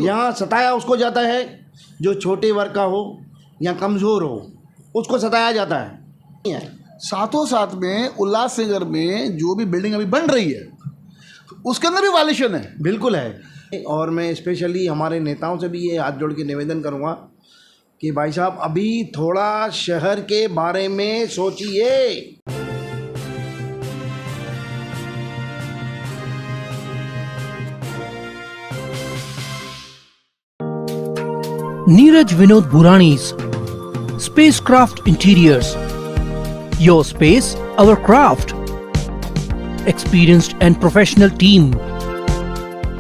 यहाँ सताया उसको जाता है जो छोटे वर्ग का हो या कमज़ोर हो, उसको सताया जाता है। साथों साथ में उल्लासनगर में जो भी बिल्डिंग अभी बन रही है उसके अंदर भी वायलेशन है। बिल्कुल है। और मैं स्पेशली हमारे नेताओं से भी ये हाथ जोड़ के निवेदन करूँगा कि भाई साहब अभी थोड़ा शहर के बारे में सोचिए। Neeraj Vinod Burani's Spacecraft Interiors. Your space, our craft. Experienced and professional team.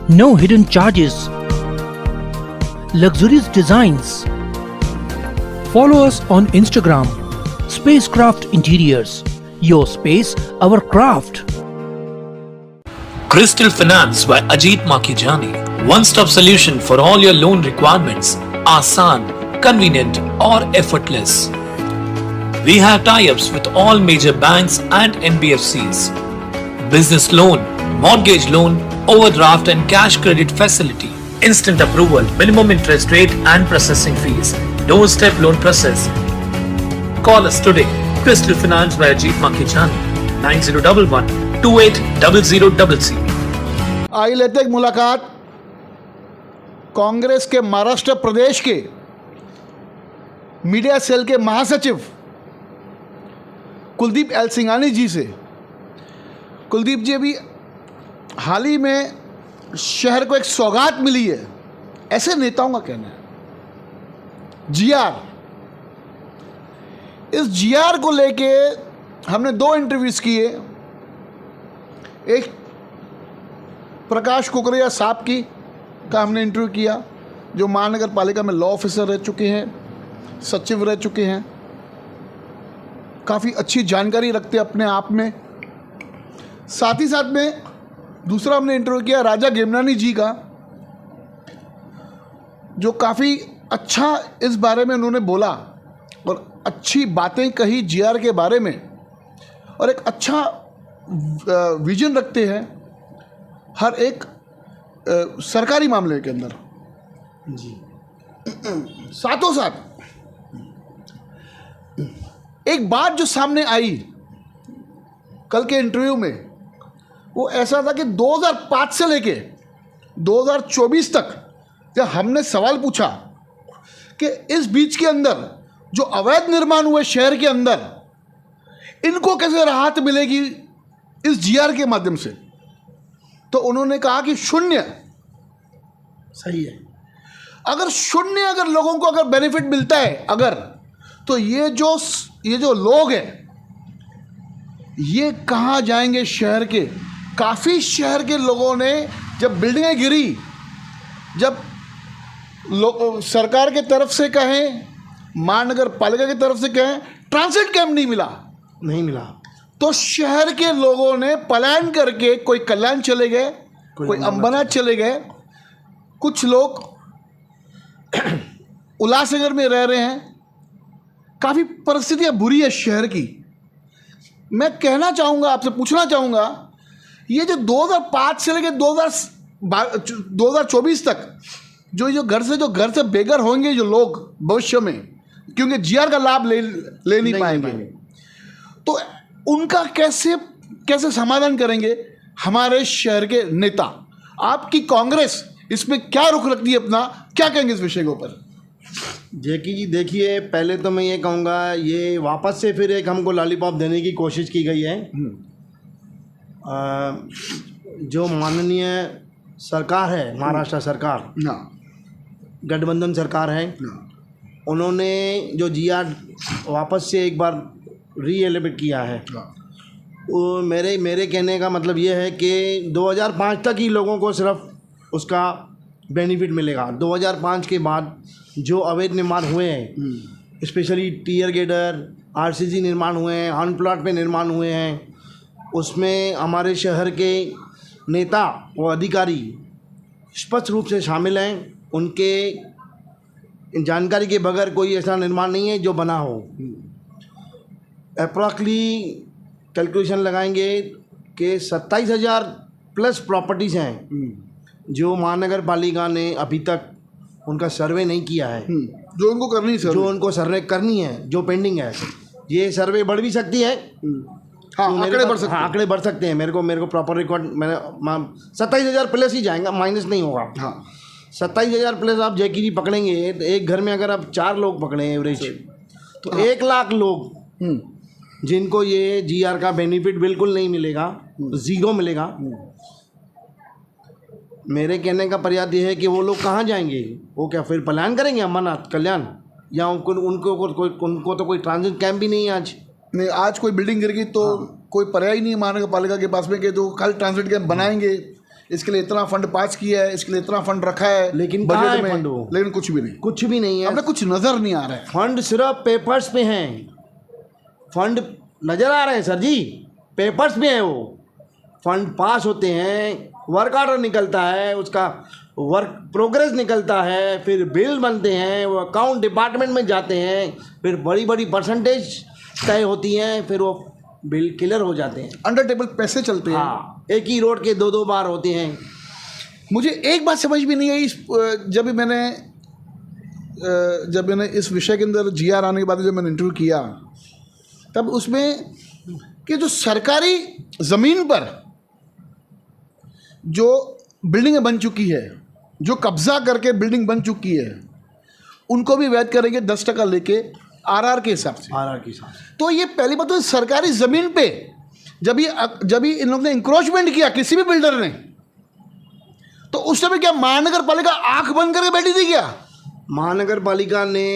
No hidden charges. Luxurious designs. Follow us on Instagram. Spacecraft Interiors. Your space, our craft. Crystal Finance by Ajit Makijani. One-stop solution for all your loan requirements. Asan, convenient or effortless. We have tie-ups with all major banks and NBFCs. Business loan, mortgage loan, overdraft and cash credit facility. Instant approval, minimum interest rate and processing fees. Doorstep loan process. Call us today. Crystal Finance by Ajit Makijani. 9011 280000. आइए लेते एक मुलाकात कांग्रेस के महाराष्ट्र प्रदेश के media cell के महासचिव Kuldeep L Singhani जी से। कुलदीप जी, अभी हाल ही में शहर को एक सौगात मिली है, ऐसे नेताओं का कहना है, जीआर। इस जीआर को लेके हमने 2 इंटरव्यूज़ किए। एक प्रकाश कुकरेजा साहब का हमने इंटरव्यू किया, जो महानगर पालिका में लॉ ऑफिसर रह चुके हैं, सचिव रह चुके हैं, काफ़ी अच्छी जानकारी रखते अपने आप में। साथ ही साथ में दूसरा हमने इंटरव्यू किया राजा गेमनानी जी का, जो काफ़ी अच्छा इस बारे में उन्होंने बोला और अच्छी बातें कही जीआर के बारे में, और एक अच्छा विजन रखते हैं हर एक सरकारी मामले के अंदर जी। साथों साथ एक बात जो सामने आई कल के इंटरव्यू में, वो ऐसा था कि 2005 से लेके 2024 तक जब हमने सवाल पूछा कि इस बीच के अंदर जो अवैध निर्माण हुए शहर के अंदर, इनको कैसे राहत मिलेगी इस जीआर के माध्यम से, तो उन्होंने कहा कि शून्य। सही है। अगर लोगों को अगर बेनिफिट मिलता है अगर, तो ये जो लोग हैं ये कहाँ जाएंगे शहर के। काफ़ी शहर के लोगों ने जब बिल्डिंगें गिरी, जब सरकार के तरफ से कहें, महानगर पालिका की तरफ से कहें, ट्रांसिट कैंप नहीं मिला, तो शहर के लोगों ने पलायन करके कोई कल्याण चले गए, कोई अंबरनाथ चले गए, कुछ लोग उल्लासनगर में रह रहे हैं। काफ़ी परिस्थितियाँ बुरी है शहर की। मैं कहना चाहूँगा, आपसे पूछना चाहूँगा, ये जो 2005 से लेकर 2024 तक जो घर से बेघर होंगे जो लोग भविष्य में, क्योंकि जीआर का लाभ ले नहीं पाएंगे, तो उनका कैसे समाधान करेंगे हमारे शहर के नेता। आपकी कांग्रेस इसमें क्या रुख रखती है अपना, क्या कहेंगे इस विषय के ऊपर? जेकी जी, देखिए, पहले तो मैं ये कहूँगा, ये वापस से फिर एक हमको लॉलीपॉप देने की कोशिश की गई है। जो माननीय सरकार है, महाराष्ट्र सरकार, गठबंधन सरकार है, उन्होंने जो जीआर वापस से एक बार रीएलिवेट किया है, वो मेरे कहने का मतलब ये है कि 2005 तक ही लोगों को सिर्फ उसका बेनिफिट मिलेगा। 2005 के बाद जो अवैध निर्माण हुए हैं, स्पेशली टीयर गेडर, आरसीसी निर्माण हुए हैं, ऑन प्लॉट पे निर्माण हुए हैं, उसमें हमारे शहर के नेता व अधिकारी स्पष्ट रूप से शामिल हैं। उनके जानकारी के बगैर कोई ऐसा निर्माण नहीं है जो बना हो। अप्रॉक्सली कैलकुलेशन लगाएंगे कि 27,000 प्लस प्रॉपर्टीज़ हैं जो महानगर पालिका ने अभी तक उनका सर्वे नहीं किया है, जो उनको करनी है सर, जो उनको सर्वे करनी है, जो पेंडिंग है, ये सर्वे बढ़ भी सकती है। हाँ, तो आंकड़े बढ़ सकते हैं। हाँ, आंकड़े बढ़ सकते हैं। मेरे को प्रॉपर रिकॉर्ड मैंने 27,000 प्लस ही जाएगा, माइनस नहीं होगा। हाँ 27,000 प्लस आप जैकी पकड़ेंगे तो एक घर में अगर आप 4 लोग पकड़े एवरेज, तो 1 लाख लोग जिनको ये जीआर का बेनिफिट बिल्कुल नहीं मिलेगा, ज़ीरो मिलेगा। मेरे कहने का प्रयास ये है कि वो लोग कहाँ जाएंगे? वो क्या फिर पलायन करेंगे अमरनाथ कल्याण, या उनको तो कोई ट्रांजिट कैंप भी नहीं है आज। नहीं, आज कोई बिल्डिंग गिर गई तो कोई पर्याय ही नहीं है महानगर पालिका के पास में कि जो कल ट्रांजिट कैंप बनाएंगे, इसके लिए इतना फंड पास किया है, इसके लिए इतना फंड रखा है, लेकिन कहाँ है बजट फंड? में, लेकिन कुछ भी नहीं, कुछ भी नहीं है। हमें कुछ नजर नहीं आ रहा है। फंड सिर्फ पेपर्स पे हैं। फंड नज़र आ रहे हैं सर जी, पेपर्स पे हैं। वो फंड पास होते हैं, वर्क ऑर्डर निकलता है, उसका वर्क प्रोग्रेस निकलता है, फिर बिल बनते हैं, वो अकाउंट डिपार्टमेंट में जाते हैं, फिर बड़ी बड़ी परसेंटेज तय होती हैं, फिर वो बिल क्लियर हो जाते हैं। अंडर टेबल पैसे चलते हैं। हाँ, एक ही रोड के 2-2 बार होते हैं। मुझे एक बात समझ में नहीं आई, जब मैंने इस विषय के अंदर जीआर आने के बाद जब मैंने इंटरव्यू किया, तब उसमें कि जो सरकारी ज़मीन पर जो बिल्डिंगें बन चुकी है, जो कब्जा करके बिल्डिंग बन चुकी है, उनको भी वैध करेंगे 10% लेके आरआर के हिसाब से। आरआर के हिसाब से। तो ये पहली बात तो सरकारी ज़मीन पे जब ये इन लोगों ने इंक्रोचमेंट किया किसी भी बिल्डर ने, तो उस समय क्या महानगर पालिका आंख बंद करके बैठी थी क्या? महानगर पालिका ने,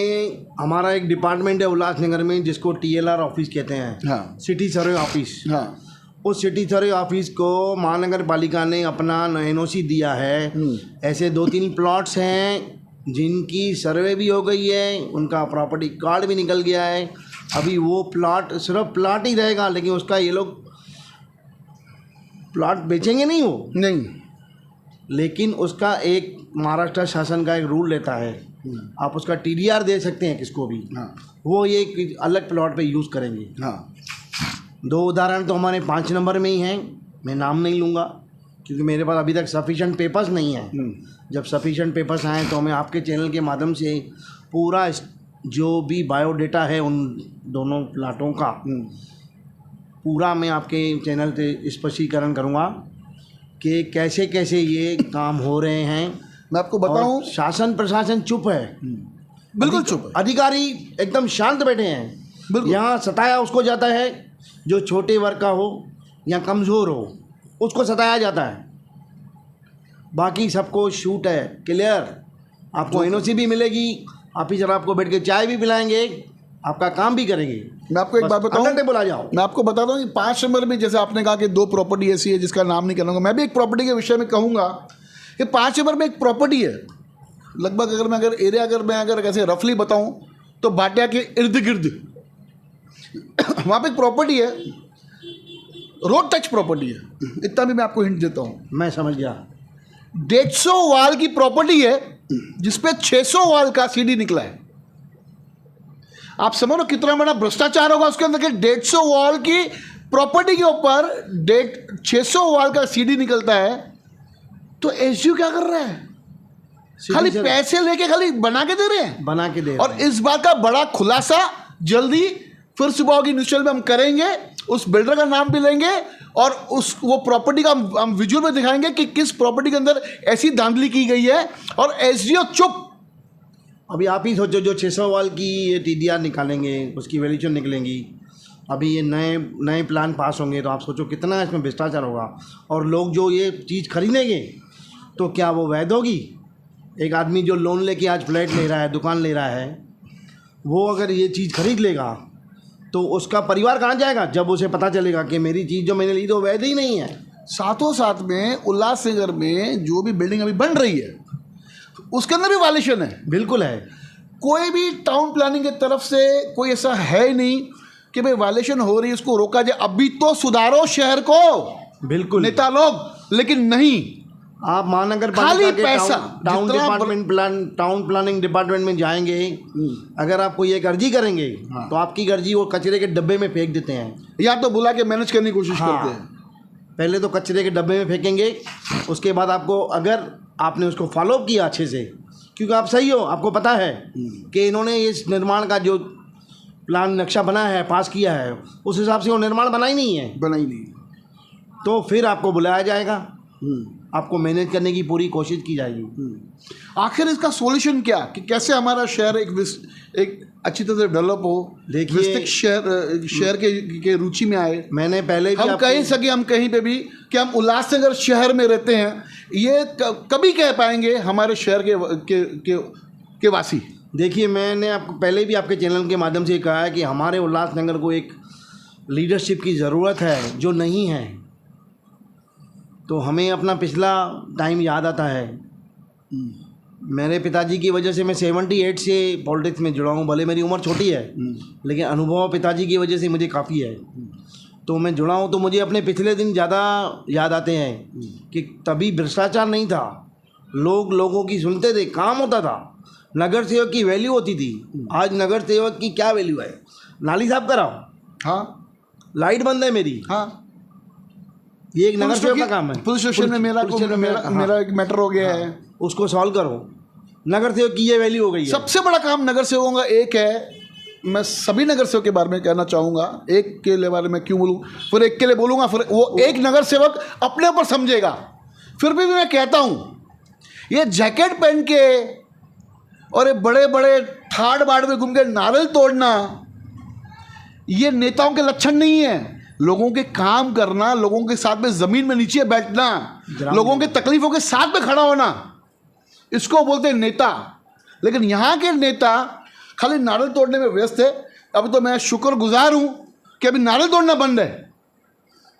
हमारा एक डिपार्टमेंट है उल्लासनगर में जिसको TLR ऑफिस कहते हैं, हाँ। City survey office. हाँ, उस सिटी सर्वे ऑफिस को महानगर पालिका ने अपना NOC दिया है। ऐसे 2-3 प्लॉट्स हैं जिनकी सर्वे भी हो गई है, उनका प्रॉपर्टी कार्ड भी निकल गया है। अभी वो प्लॉट सिर्फ प्लॉट ही रहेगा, लेकिन उसका ये लोग प्लॉट बेचेंगे नहीं वो, नहीं, लेकिन उसका एक महाराष्ट्र शासन का एक रूल लेता है, आप उसका TDR दे सकते हैं किसको भी। हाँ, वो ये एक अलग प्लॉट पे यूज़ करेंगे। हाँ, 2 उदाहरण तो हमारे 5 नंबर में ही हैं, मैं नाम नहीं लूँगा क्योंकि मेरे पास अभी तक सफिशेंट पेपर्स नहीं हैं। जब सफिशेंट पेपर्स आएँ तो मैं आपके चैनल के माध्यम से पूरा जो भी बायोडेटा है उन दोनों प्लाटों का पूरा मैं आपके चैनल पे स्पष्टीकरण करूँगा कि कैसे कैसे ये काम हो रहे हैं। मैं आपको बताऊं, शासन प्रशासन चुप है, बिल्कुल चुप है, अधिकारी एकदम शांत बैठे हैं। बिल्कुल। यहाँ सताया उसको जाता है जो छोटे वर्ग का हो या कमज़ोर हो, उसको सताया जाता है। बाकी सबको शूट है, क्लियर। आपको NOC भी मिलेगी, ऑफिसर आपको बैठ के चाय भी पिलाएंगे, आपका काम भी करेंगे। मैं आपको एक बात बताऊं, बोला जाओ। मैं आपको बताता हूँ कि 5 नंबर में जैसे आपने कहा कि 2 प्रॉपर्टी ऐसी है जिसका नाम नहीं करूँगा, मैं भी एक प्रॉपर्टी के विषय में कहूँगा कि 5 नंबर में एक प्रॉपर्टी है, लगभग अगर मैं ऐसे रफली बताऊँ तो भाटिया के इर्द गिर्द वहाँ पे एक प्रॉपर्टी है, रोड टच प्रॉपर्टी है, इतना भी मैं आपको हिंट देता हूँ। मैं समझ गया। 150 वाल की प्रॉपर्टी है जिसपे 600 वाल का CD निकला है। आप समझ लो कितना बड़ा भ्रष्टाचार होगा उसके अंदर कि 150 वाल की प्रॉपर्टी के ऊपर 600 वाल का CD निकलता है। तो SDO क्या कर रहा है? खाली पैसे लेके खाली बना के दे रहे हैं, बना के दे। और इस बात का बड़ा खुलासा जल्दी फिर सुबह होगी न्यूज़ चैनल में हम करेंगे, उस बिल्डर का नाम भी लेंगे और वो प्रॉपर्टी का हम विजुअल में दिखाएंगे कि किस प्रॉपर्टी के अंदर ऐसी धांधली की गई है। और SDO चुप। अभी आप ही सोचो, जो 600 वाल की ये TDR निकालेंगे, उसकी वैल्यूएशन निकलेंगी, अभी ये नए प्लान पास होंगे, तो आप सोचो कितना इसमें भ्रष्टाचार होगा। और लोग जो ये चीज़ खरीदेंगे तो क्या वो वैध होगी? एक आदमी जो लोन लेके आज फ्लैट ले रहा है, दुकान ले रहा है, वो अगर ये चीज़ खरीद लेगा तो उसका परिवार कहाँ जाएगा जब उसे पता चलेगा कि मेरी चीज़ जो मैंने ली तो वैध ही नहीं है। साथों साथ में उल्लासनगर में जो भी बिल्डिंग अभी बन रही है उसके अंदर भी वायलेशन है। बिल्कुल है। कोई भी टाउन प्लानिंग की तरफ से कोई ऐसा है ही नहीं कि भाई वायलेशन हो रही है उसको रोका जाए। अभी तो सुधारो शहर को, बिल्कुल नेता लोग, लेकिन नहीं। आप महानगर खाली पालिका के पैसा, टाउन प्लानिंग डिपार्टमेंट में जाएंगे, अगर आप कोई एक अर्जी करेंगे तो आपकी अर्जी वो कचरे के डब्बे में फेंक देते हैं, या तो बुला के मैनेज करने की कोशिश करते हैं। पहले तो कचरे के डब्बे में फेंकेंगे, उसके बाद आपको अगर आपने उसको फॉलो किया अच्छे से, क्योंकि आप सही हो, आपको पता है कि इन्होंने इस निर्माण का जो प्लान नक्शा बना है, पास किया है, उस हिसाब से वो निर्माण बना ही नहीं है, बना ही नहीं। तो फिर आपको बुलाया जाएगा, आपको मैनेज करने की पूरी कोशिश की जाएगी। आखिर इसका सॉल्यूशन क्या, कि कैसे हमारा शहर एक अच्छी तरह से डेवलप हो, देखिए, विस्तृत शहर के रुचि में आए। मैंने पहले भी हम कहीं सके, हम कहीं पे भी कि हम उल्लासनगर शहर में रहते हैं, ये कभी कह पाएंगे हमारे शहर के वासी। देखिए, मैंने आपको पहले भी आपके चैनल के माध्यम से कहा है कि हमारे उल्लासनगर को एक लीडरशिप की ज़रूरत है जो नहीं है। तो हमें अपना पिछला टाइम याद आता है। मेरे पिताजी की वजह से मैं 78 से पॉलिटिक्स में जुड़ा हूँ, भले मेरी उम्र छोटी है लेकिन अनुभव पिताजी की वजह से मुझे काफ़ी है। तो मैं जुड़ा हूँ तो मुझे अपने पिछले दिन ज़्यादा याद आते हैं कि तभी भ्रष्टाचार नहीं था, लोग लोगों की सुनते थे, काम होता था, नगर सेवक की वैल्यू होती थी। आज नगर सेवक की क्या वैल्यू है? नाली साफ कराओ, हाँ, लाइट बंद है मेरी, हाँ, ये एक नगर सेवक का काम है। पुलिस स्टेशन में मेरा एक मैटर हो गया है, उसको सॉल्व करो। नगर सेवक की ये वैल्यू हो गई है। सबसे बड़ा काम नगर सेवकों का एक है, मैं सभी नगर सेवक के बारे में कहना चाहूँगा, एक के बारे में क्यों बोलूँ, फिर एक के लिए बोलूँगा, फिर वो एक नगर सेवक अपने ऊपर समझेगा। फिर भी मैं कहता हूँ, ये जैकेट पहन के और ये बड़े बड़े ठाड़ बाड़ में घूम के नारियल तोड़ना, ये नेताओं के लक्षण नहीं है। लोगों के काम करना, लोगों के साथ में ज़मीन में नीचे बैठना, लोगों के तकलीफ़ों के साथ में खड़ा होना, इसको बोलते हैं नेता। लेकिन यहाँ के नेता खाली नारियल तोड़ने में व्यस्त है। अभी तो मैं शुक्रगुजार हूँ कि अभी नारियल तोड़ना बंद है,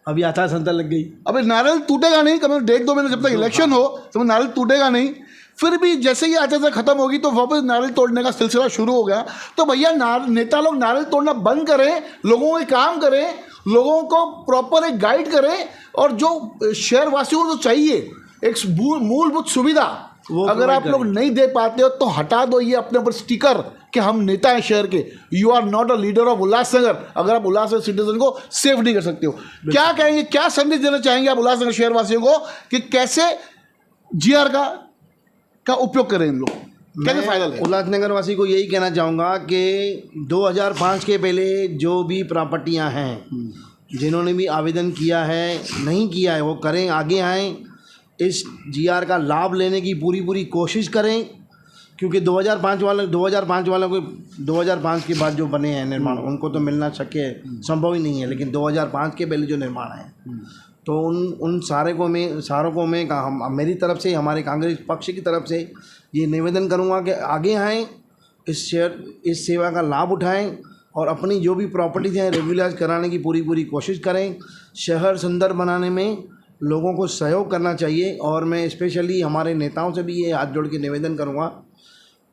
अभी आचार संहिता लग गई, अभी नारियल टूटेगा नहीं, कम 1.5-2 महीने जब तक इलेक्शन हो तो नारियल टूटेगा नहीं। फिर भी जैसे ही आचार संहिता खत्म होगी तो वापस नारियल तोड़ने का सिलसिला शुरू हो गया। तो भैया नेता लोग नारियल तोड़ना बंद करें, लोगों के काम करें, लोगों को प्रॉपर एक गाइड करें, और जो शहरवासियों को चाहिए एक मूलभूत सुविधा अगर आप लोग नहीं दे पाते हो तो हटा दो ये अपने ऊपर स्टिकर कि हम नेता हैं शहर के। You are not a leader of Ulhasnagar अगर आप उल्लासनगर सिटीजन को सेव नहीं कर सकते हो। क्या कहेंगे, क्या संदेश देना चाहेंगे आप उल्लासनगर शहरवासियों को कि कैसे GR का उपयोग करें इन लोग, कैसे फायदा लें? उल्लासनगर वासी को यही कहना चाहूँगा कि 2005 के पहले जो भी प्रॉपर्टियाँ हैं, जिन्होंने भी आवेदन किया है, नहीं किया है, वो करें, आगे आएँ, इस GR का लाभ लेने की पूरी कोशिश करें। क्योंकि 2005 वालों को 2005 के बाद जो बने हैं निर्माण, उनको तो मिलना संभव ही नहीं है, लेकिन 2005 के पहले जो निर्माण है तो उन सारों को मैं मेरी तरफ से, हमारे कांग्रेस पक्ष की तरफ से ये निवेदन करूँगा कि आगे आएँ, इस सेवा का लाभ उठाएं और अपनी जो भी प्रॉपर्टीज़ हैं रेगुलराइज कराने की पूरी कोशिश करें। शहर सुंदर बनाने में लोगों को सहयोग करना चाहिए। और मैं स्पेशली हमारे नेताओं से भी ये हाथ जोड़ के निवेदन करूँगा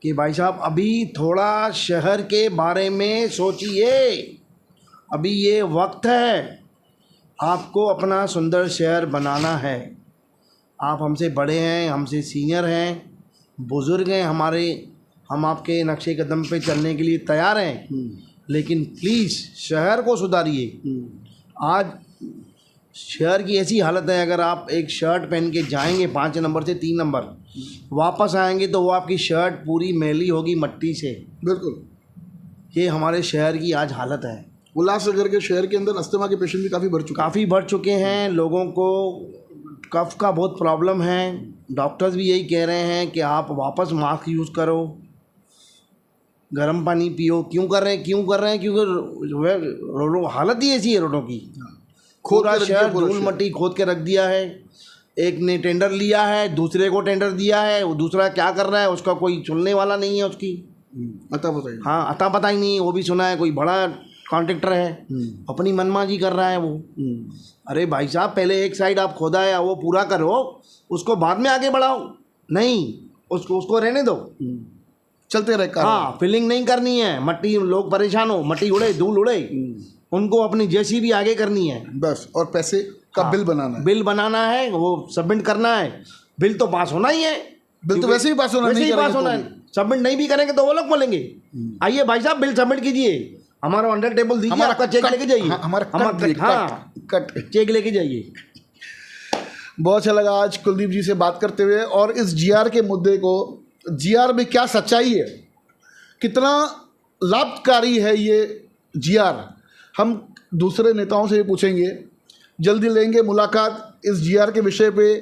कि भाई साहब, अभी थोड़ा शहर के बारे में सोचिए, अभी ये वक्त है, आपको अपना सुंदर शहर बनाना है। आप हमसे बड़े हैं, हमसे सीनियर हैं, बुज़ुर्ग हैं हमारे, हम आपके नक्शे कदम पे चलने के लिए तैयार हैं, लेकिन प्लीज़ शहर को सुधारिए। आज शहर की ऐसी हालत है, अगर आप एक शर्ट पहन के जाएंगे 5 नंबर से 3 नंबर, वापस आएंगे तो वो आपकी शर्ट पूरी मैली होगी मट्टी से। बिल्कुल, ये हमारे शहर की आज हालत है। उल्लासनगर के शहर के अंदर अस्थमा के पेशेंट भी काफ़ी बढ़ चुके हैं। लोगों को कफ का बहुत प्रॉब्लम है। डॉक्टर्स भी यही कह रहे हैं कि आप वापस मास्क यूज़ करो, गर्म पानी पियो। क्यों कर रहे हैं? क्योंकि हालत ही ऐसी है रोडों की। पूरा शहर धूल मट्टी खोद के रख दिया है। एक ने टेंडर लिया है, दूसरे को टेंडर दिया है, वो दूसरा क्या कर रहा है उसका कोई सुनने वाला नहीं है, उसकी अता पता ही नहीं है। वो भी सुना है कोई बड़ा कॉन्ट्रैक्टर है, अपनी मनमानी कर रहा है वो। अरे भाई साहब, पहले एक साइड आप खोदा है वो पूरा करो, उसको बाद में आगे बढ़ाओ। नहीं, उसको रहने दो, चलते रहे। हाँ, फिलिंग नहीं करनी है। मट्टी, लोग परेशान हो, मट्टी उड़े, धूल उड़े, उनको अपनी जेसीबी आगे करनी है बस। और पैसे का बिल बनाना है, वो सबमिट करना है। बिल तो पास होना ही है, बिल तो वैसे ही पास होना है। सबमिट नहीं भी करेंगे तो वो लोग बोलेंगे आइए भाई साहब बिल सबमिट कीजिए, हमारा अंडर टेबल दीजिए, आपका चेक लेके जाइए, हमारा चेक लेके जाइए। बहुत अच्छा लगा आज कुलदीप जी से बात करते हुए, और इस जीआर के मुद्दे को, जीआर में क्या सच्चाई है, कितना लाभकारी है ये जीआर, हम दूसरे नेताओं से भी पूछेंगे। जल्दी लेंगे मुलाकात इस जीआर के विषय पे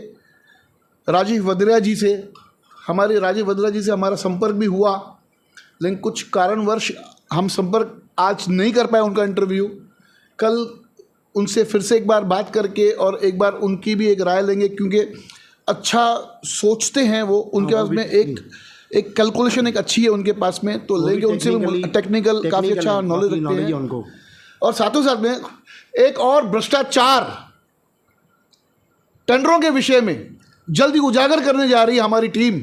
राजीव वद्रा जी से। राजीव वद्रा जी से हमारा संपर्क भी हुआ, लेकिन कुछ कारणवश हम संपर्क आज नहीं कर पाए उनका इंटरव्यू। कल उनसे फिर से एक बार बात करके और एक बार उनकी भी एक राय लेंगे, क्योंकि अच्छा सोचते हैं वो, उनके पास में एक कैलकुलेशन एक अच्छी है उनके पास में, तो लेंगे उनसे भी टेक्निकल काफ़ी अच्छा नॉलेज रखते हैं उनको। और साथों साथ में एक और भ्रष्टाचार टेंडरों के विषय में जल्दी उजागर करने जा रही है हमारी टीम,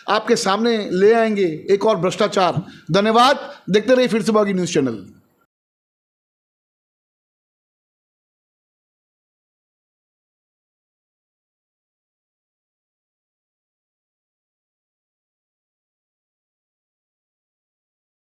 आपके सामने ले आएंगे एक और भ्रष्टाचार। धन्यवाद, देखते रहिए फिर से बागी न्यूज़ चैनल।